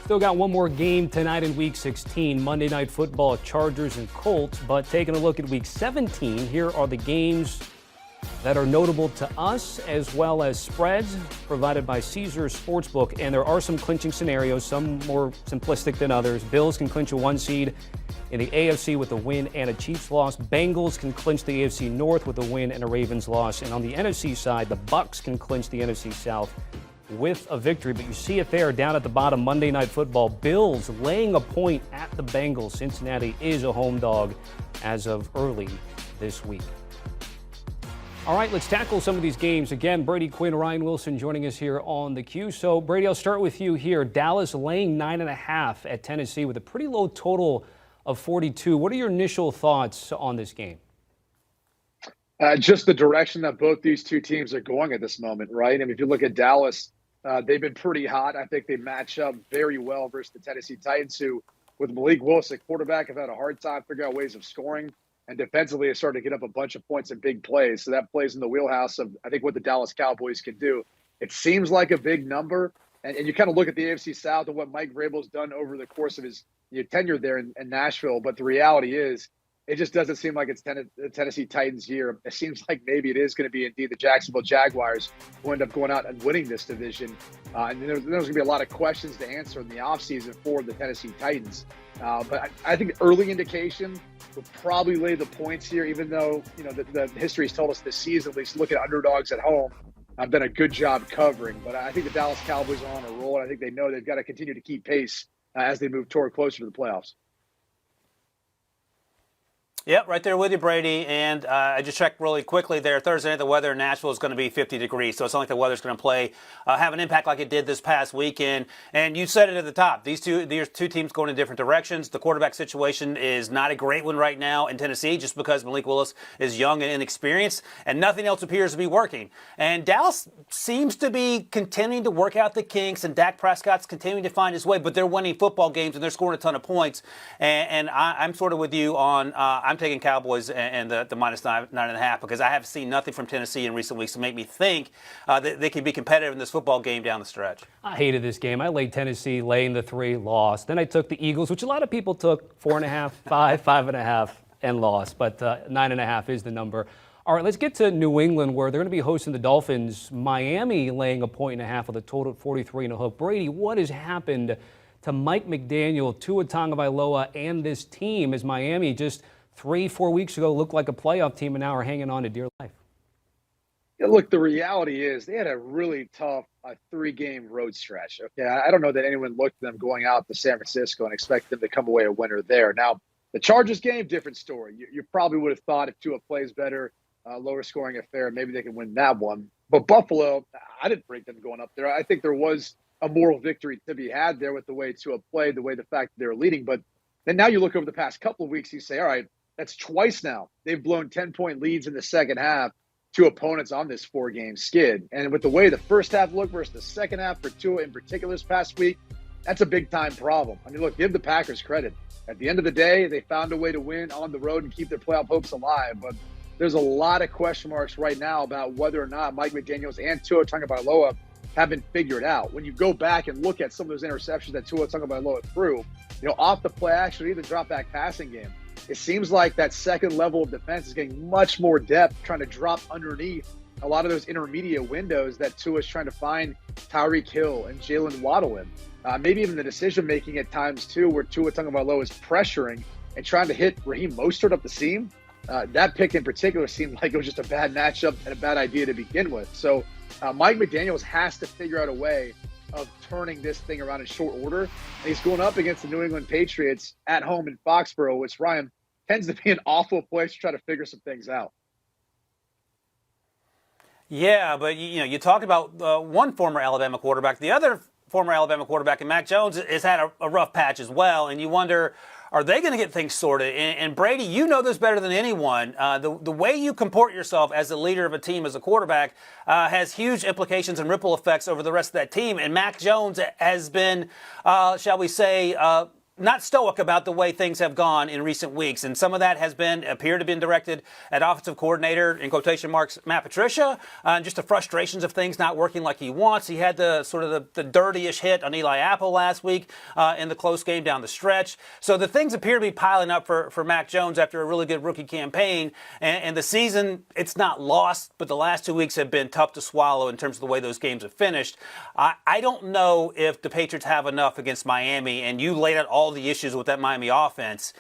Still got one more game tonight in Week 16, Monday Night Football, Chargers and Colts. But taking a look at Week 17, here are the games that are notable to us, as well as spreads provided by Caesars Sportsbook. And there are some clinching scenarios, some more simplistic than others. Bills can clinch a 1 seed in the AFC with a win and a Chiefs loss. Bengals can clinch the AFC North with a win and a Ravens loss. And on the NFC side, the Bucs can clinch the NFC South with a victory. But you see it there down at the bottom, Monday Night Football. Bills laying a point at the Bengals. Cincinnati is a home dog as of early this week. All right, let's tackle some of these games. Again, Brady, Quinn, Ryan Wilson joining us here on the Q. So, Brady, I'll start with you here. Dallas laying 9.5 at Tennessee with a pretty low total of 42. What are your initial thoughts on this game? Just the direction that both these two teams are going at this moment, right? I mean, if you look at Dallas, they've been pretty hot. I think they match up very well versus the Tennessee Titans, who, with Malik Willis at quarterback, have had a hard time figuring out ways of scoring. And defensively, they started to get up a bunch of points in big plays. So that plays in the wheelhouse of, I think, what the Dallas Cowboys can do. It seems like a big number. And you kind of look at the AFC South and what Mike Vrabel's done over the course of his tenure there in Nashville. But the reality is, it just doesn't seem like it's the Tennessee Titans year. It seems like maybe it is going to be indeed the Jacksonville Jaguars who end up going out and winning this division. And there's going to be a lot of questions to answer in the offseason for the Tennessee Titans. But I think early indication would probably lay the points here, even though, you know, the history has told us this season, at least look at underdogs at home. I've done a good job covering. But I think the Dallas Cowboys are on a roll. And I think they know they've got to continue to keep pace as they move toward closer to the playoffs. Yep, right there with you, Brady. And I just checked really quickly there. Thursday night, the weather in Nashville is going to be 50 degrees. So it's not like the weather's going to have an impact like it did this past weekend. And you said it at the top. These two teams going in different directions. The quarterback situation is not a great one right now in Tennessee just because Malik Willis is young and inexperienced. And nothing else appears to be working. And Dallas seems to be continuing to work out the kinks. And Dak Prescott's continuing to find his way. But they're winning football games and they're scoring a ton of points. And I'm sort of with you on I'm taking Cowboys and the minus 9.5 because I have seen nothing from Tennessee in recent weeks to make me think that they can be competitive in this football game down the stretch. I hated this game. I laid Tennessee, laying the 3, lost. Then I took the Eagles, which a lot of people took, 4.5, 5, 5.5, and lost. But 9.5 is the number. All right, let's get to New England, where they're going to be hosting the Dolphins. Miami laying 1.5 with a total of 43.5. Brady, what has happened to Mike McDaniel, Tua Tagovailoa, and this team as Miami just 3-4 weeks ago looked like a playoff team and now are hanging on to dear life? Yeah, look, the reality is they had a really tough 3-game road stretch. Okay, I don't know that anyone looked at them going out to San Francisco and expected them to come away a winner there. Now, the Chargers game, different story. You probably would have thought if Tua plays better, lower scoring affair, maybe they can win that one. But Buffalo, I didn't break them going up there. I think there was a moral victory to be had there with the way Tua played, the way the fact that they were leading. But then now you look over the past couple of weeks, you say, all right, that's twice now. They've blown 10-point leads in the second half to opponents on this 4-game skid. And with the way the first half looked versus the second half for Tua in particular this past week, that's a big-time problem. I mean, look, give the Packers credit. At the end of the day, they found a way to win on the road and keep their playoff hopes alive. But there's a lot of question marks right now about whether or not Mike McDaniels and Tua Tagovailoa haven't figured out. When you go back and look at some of those interceptions that Tua Tagovailoa threw, off the play action, either drop back passing game, it seems like that second level of defense is getting much more depth, trying to drop underneath a lot of those intermediate windows that Tua is trying to find Tyreek Hill and Jalen Waddle in. Maybe even the decision-making at times, too, where Tua Tagovailoa is pressuring and trying to hit Raheem Mostert up the seam. That pick in particular seemed like it was just a bad matchup and a bad idea to begin with. So Mike McDaniels has to figure out a way of turning this thing around in short order. And he's going up against the New England Patriots at home in Foxborough, which, Ryan, tends to be an awful place to try to figure some things out. Yeah, but you talked about one former Alabama quarterback. The other former Alabama quarterback, and Mac Jones, has had a rough patch as well. And you wonder, are they going to get things sorted? And Brady, you know this better than anyone. The way you comport yourself as the leader of a team as a quarterback has huge implications and ripple effects over the rest of that team. And Mac Jones has been, shall we say, not stoic about the way things have gone in recent weeks. And some of that has appeared to have been directed at offensive coordinator, in quotation marks, Matt Patricia, and just the frustrations of things not working like he wants. He had the sort of the dirty-ish hit on Eli Apple last week in the close game down the stretch. So the things appear to be piling up for Mac Jones after a really good rookie campaign. And the season, it's not lost, but the last 2 weeks have been tough to swallow in terms of the way those games have finished. I don't know if the Patriots have enough against Miami, and you laid out all the issues with that Miami offense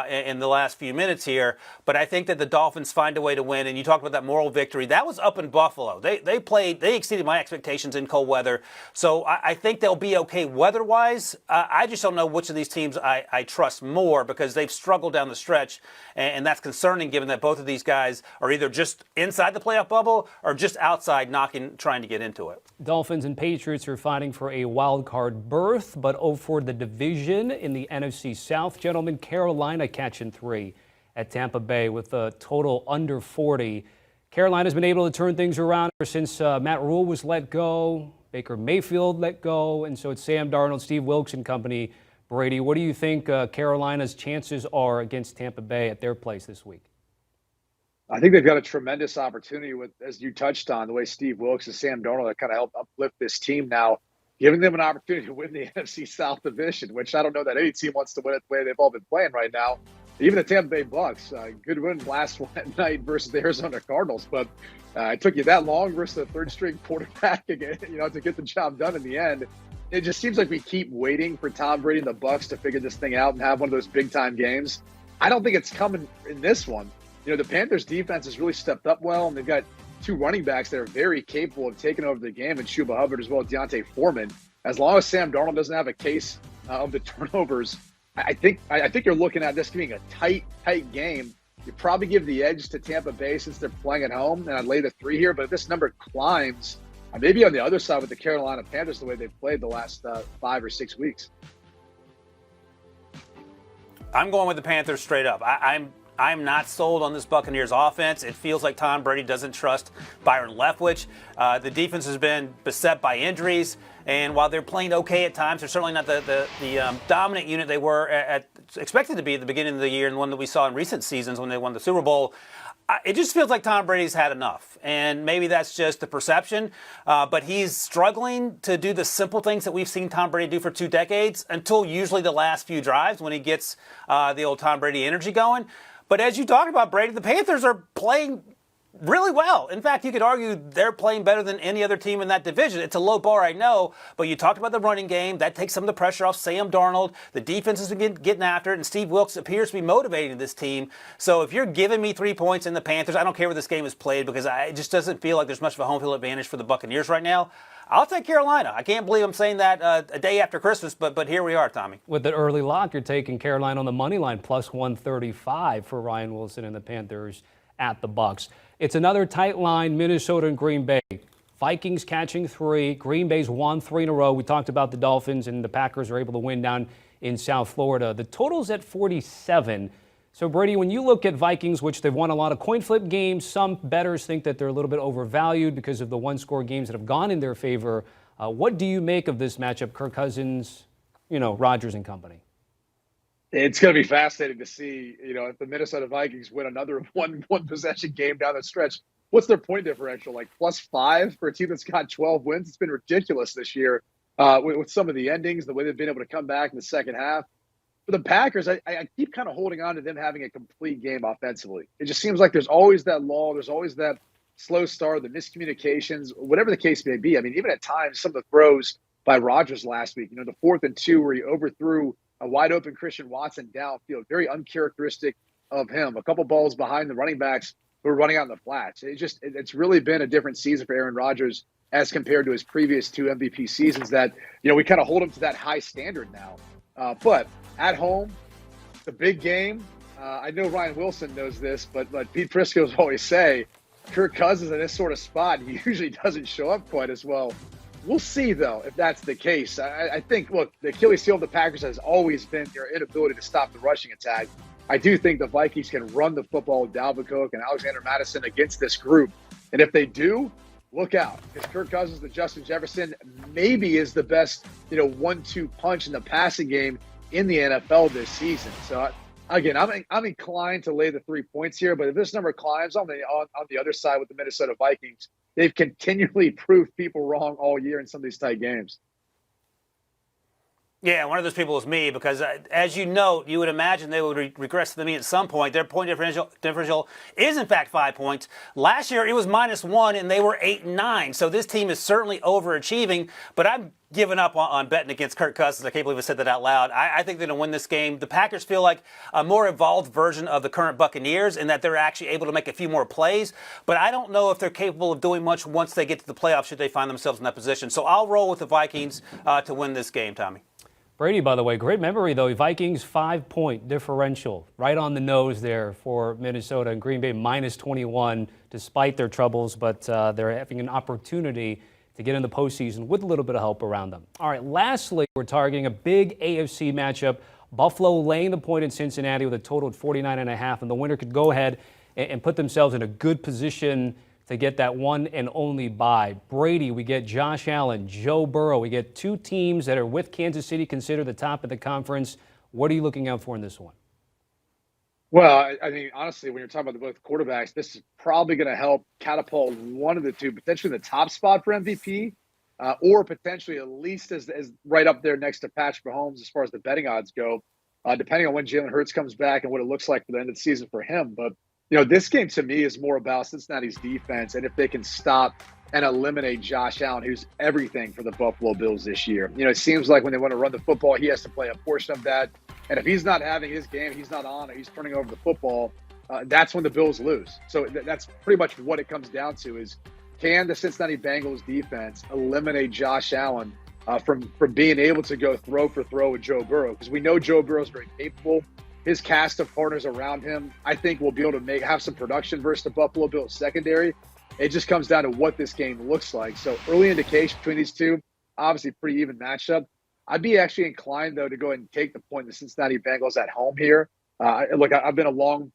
in the last few minutes here, but I think that the Dolphins find a way to win. And you talked about that moral victory. That was up in Buffalo. They exceeded my expectations in cold weather. So I think they'll be okay weather-wise. I just don't know which of these teams I trust more, because they've struggled down the stretch, and that's concerning given that both of these guys are either just inside the playoff bubble or just outside trying to get into it. Dolphins and Patriots are fighting for a wild card berth, but for the division in the NFC South. Gentlemen, Carolina catching 3 at Tampa Bay with a total under 40. Carolina's been able to turn things around ever since Matt Rule was let go, Baker Mayfield let go, and so it's Sam Darnold, Steve Wilkes and company. Brady, what do you think Carolina's chances are against Tampa Bay at their place this week? I think they've got a tremendous opportunity with, as you touched on, the way Steve Wilkes and Sam Darnold have kind of helped uplift this team now, giving them an opportunity to win the NFC South division, which I don't know that any team wants to win it the way they've all been playing right now. Even the Tampa Bay Bucks, good win last night versus the Arizona Cardinals, but it took you that long versus the third-string quarterback again, to get the job done in the end. It just seems like we keep waiting for Tom Brady and the Bucks to figure this thing out and have one of those big-time games. I don't think it's coming in this one. The Panthers' defense has really stepped up well, and they've got 2 running backs that are very capable of taking over the game, and Chuba Hubbard as well as Deontay Foreman. As long as Sam Darnold doesn't have a case of the turnovers, I think you're looking at this being a tight game. You probably give the edge to Tampa Bay since they're playing at home, and I'd lay the 3 here. But if this number climbs, maybe on the other side with the Carolina Panthers the way they've played the last 5 or 6 weeks. I'm going with the Panthers straight up. I'm not sold on this Buccaneers offense. It feels like Tom Brady doesn't trust Byron Leftwich. The defense has been beset by injuries, and while they're playing okay at times, they're certainly not the dominant unit they were expected to be at the beginning of the year and one that we saw in recent seasons when they won the Super Bowl. It just feels like Tom Brady's had enough, and maybe that's just the perception, but he's struggling to do the simple things that we've seen Tom Brady do for 2 decades until usually the last few drives when he gets the old Tom Brady energy going. But as you talked about, Brady, the Panthers are playing really well. In fact, you could argue they're playing better than any other team in that division. It's a low bar, I know, but you talked about the running game. That takes some of the pressure off Sam Darnold. The defense is getting after it, and Steve Wilkes appears to be motivating this team. So if you're giving me 3 points in the Panthers, I don't care where this game is played, because it just doesn't feel like there's much of a home field advantage for the Buccaneers right now. I'll take Carolina. I can't believe I'm saying that a day after Christmas, but here we are, Tommy. With the early lock, you're taking Carolina on the money line, plus 135 for Ryan Wilson and the Panthers at the Bucks. It's another tight line, Minnesota and Green Bay. Vikings catching 3. Green Bay's won 3 in a row. We talked about the Dolphins, and the Packers are able to win down in South Florida. The total's at 47. So, Brady, when you look at Vikings, which they've won a lot of coin flip games, some bettors think that they're a little bit overvalued because of the one-score games that have gone in their favor. What do you make of this matchup, Kirk Cousins, Rodgers and company? It's going to be fascinating to see, if the Minnesota Vikings win another one possession game down the stretch. What's their point differential? Like +5 for a team that's got 12 wins? It's been ridiculous this year with some of the endings, the way they've been able to come back in the second half. For the Packers, I keep kind of holding on to them having a complete game offensively. It just seems like there's always that lull. There's always that slow start, the miscommunications, whatever the case may be. I mean, even at times, some of the throws by Rodgers last week, the 4th and 2 where he overthrew a wide-open Christian Watson downfield, very uncharacteristic of him. A couple balls behind the running backs who were running out in the flats. It's really been a different season for Aaron Rodgers as compared to his previous 2 MVP seasons that, we kind of hold him to that high standard now. But at home, the big game, I know Ryan Wilson knows this, but Pete Prisco's always say, Kirk Cousins in this sort of spot, he usually doesn't show up quite as well. We'll see, though, if that's the case. I think, look, the Achilles heel of the Packers has always been their inability to stop the rushing attack. I do think the Vikings can run the football with Dalvin Cook and Alexander Mattison against this group. And if they do, look out, because Kirk Cousins and Justin Jefferson maybe is the best, 1-2 punch in the passing game in the NFL this season. So again, I'm inclined to lay the 3 points here, but if this number climbs on the other side with the Minnesota Vikings, they've continually proved people wrong all year in some of these tight games. Yeah, one of those people is me because, as you note, you would imagine they would regress to the mean at some point. Their point differential is, in fact, 5 points. Last year, it was -1, and they were 8-9. So this team is certainly overachieving, but I'm giving up on betting against Kirk Cousins. I can't believe I said that out loud. I think they're going to win this game. The Packers feel like a more evolved version of the current Buccaneers in that they're actually able to make a few more plays, but I don't know if they're capable of doing much once they get to the playoffs should they find themselves in that position. So I'll roll with the Vikings to win this game, Tommy. Brady, by the way, great memory, though. Vikings 5-point differential, right on the nose there for Minnesota, and Green Bay -21 despite their troubles, but they're having an opportunity to get in the postseason with a little bit of help around them. All right, lastly, we're targeting a big AFC matchup. Buffalo laying the point in Cincinnati with a total of 49.5, and the winner could go ahead and put themselves in a good position to get that one and only bye. Brady, we get Josh Allen, Joe Burrow. We get two teams that are with Kansas City considered the top of the conference. What are you looking out for in this one? Well, I mean, honestly, when you're talking about both quarterbacks, this is probably going to help catapult one of the two, potentially the top spot for MVP, or potentially at least as right up there next to Patrick Mahomes as far as the betting odds go, depending on when Jalen Hurts comes back and what it looks like for the end of the season for him. But this game to me is more about Cincinnati's defense and if they can stop and eliminate Josh Allen, who's everything for the Buffalo Bills this year. It seems like when they want to run the football, he has to play a portion of that. And if he's not having his game, he's not on it, he's turning over the football, that's when the Bills lose. So that's pretty much what it comes down to is, can the Cincinnati Bengals defense eliminate Josh Allen from being able to go throw for throw with Joe Burrow? Because we know Joe Burrow is very capable. His cast of partners around him, I think, will be able to have some production versus the Buffalo Bills secondary. It just comes down to what this game looks like. So early indication between these two, obviously pretty even matchup. I'd be actually inclined, though, to go ahead and take the point, the Cincinnati Bengals at home here. Look, I've been a long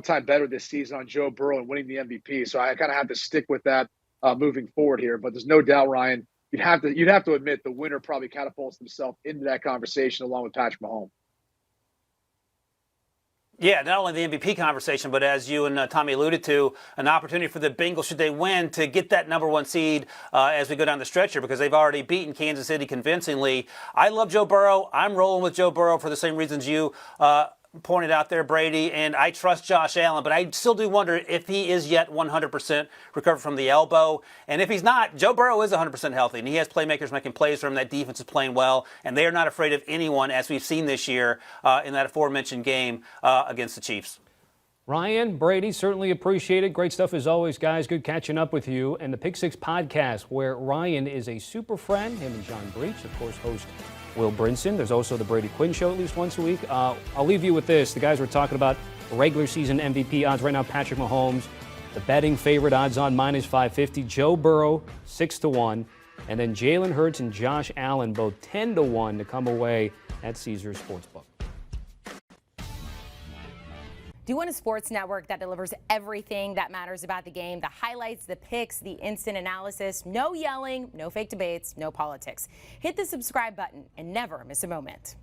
time better this season on Joe Burrow and winning the MVP, so I kind of have to stick with that moving forward here. But there's no doubt, Ryan, you'd have to admit the winner probably catapults himself into that conversation along with Patrick Mahomes. Yeah, not only the MVP conversation, but as you and Tommy alluded to, an opportunity for the Bengals, should they win, to get that #1 seed as we go down the stretch here, because they've already beaten Kansas City convincingly. I love Joe Burrow. I'm rolling with Joe Burrow for the same reasons you pointed out there, Brady, and I trust Josh Allen, but I still do wonder if he is yet 100% recovered from the elbow. And if he's not, Joe Burrow is 100% healthy, and he has playmakers making plays for him. That defense is playing well, and they are not afraid of anyone, as we've seen this year in that aforementioned game against the Chiefs. Ryan, Brady, certainly appreciate it. Great stuff as always, guys. Good catching up with you. And the Pick Six podcast, where Ryan is a super friend, him and John Breach, of course, host Will Brinson. There's also the Brady Quinn Show at least once a week. I'll leave you with this. The guys were talking about regular season MVP odds. Right now, Patrick Mahomes, the betting favorite, odds on -550. Joe Burrow, 6-1. And then Jalen Hurts and Josh Allen, both 10-1 to come away at Caesars Sportsbook. Do you want a sports network that delivers everything that matters about the game? The highlights, the picks, the instant analysis, no yelling, no fake debates, no politics. Hit the subscribe button and never miss a moment.